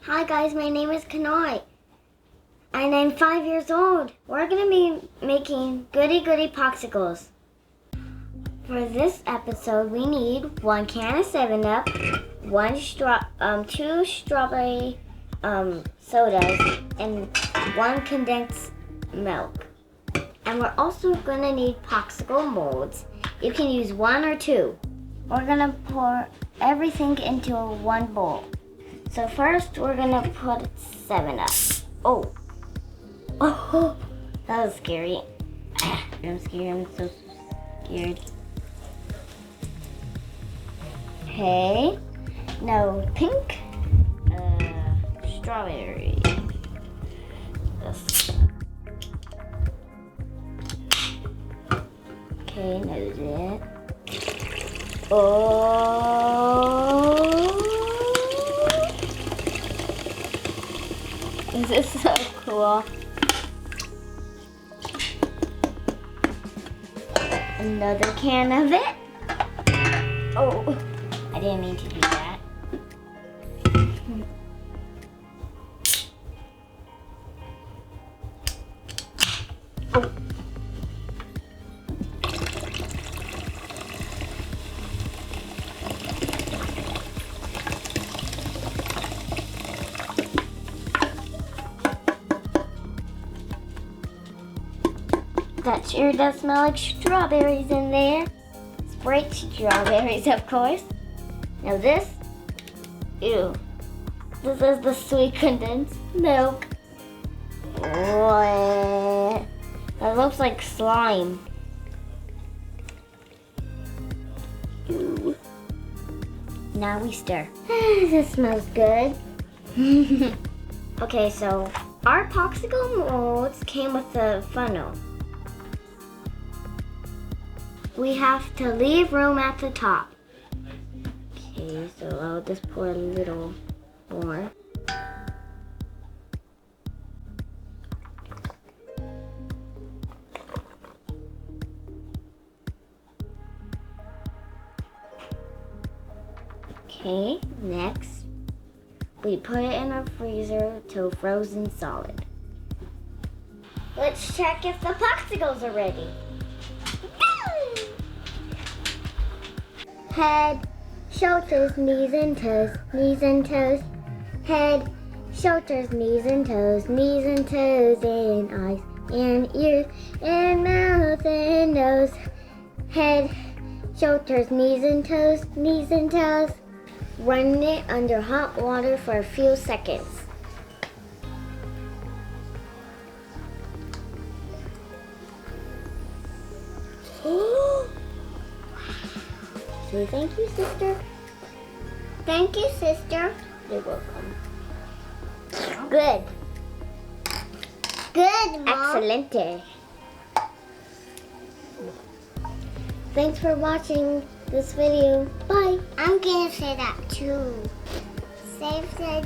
Hi guys, my name is Kanoe and I'm 5 years old. We're going to be making Goody Guri popsicles. For this episode, we need 1 can of 7-Up, 2 strawberry sodas, and 1 condensed milk. And we're also going to need popsicle molds. You can use 1 or 2. We're going to pour everything into one bowl. So first, we're going to put 7-Up. Oh, that was scary. I'm so scared. Okay, now pink, strawberry. Okay, now that. This is so cool. Another can of it. Oh, I didn't mean to do that. Oh. That sure does smell like strawberries in there. Sprayed strawberries, of course. Now this, ew. This is the sweet condensed milk. What? That looks like slime. Ew. Now we stir. This smells good. Okay, so our popsicle molds came with a funnel. We have to leave room at the top. Okay, so I'll just pour a little more. Okay, next, we put it in our freezer till frozen solid. Let's check if the popsicles are ready. Head, shoulders, knees and toes, knees and toes. Head, shoulders, knees and toes, and eyes and ears and mouth and nose. Head, shoulders, knees and toes, Run it under hot water for a few seconds. Say thank you, sister. Thank you, sister. You're welcome. Good. Good, Mom. Excelente. Thanks for watching this video. Bye. I'm gonna say that too. Save the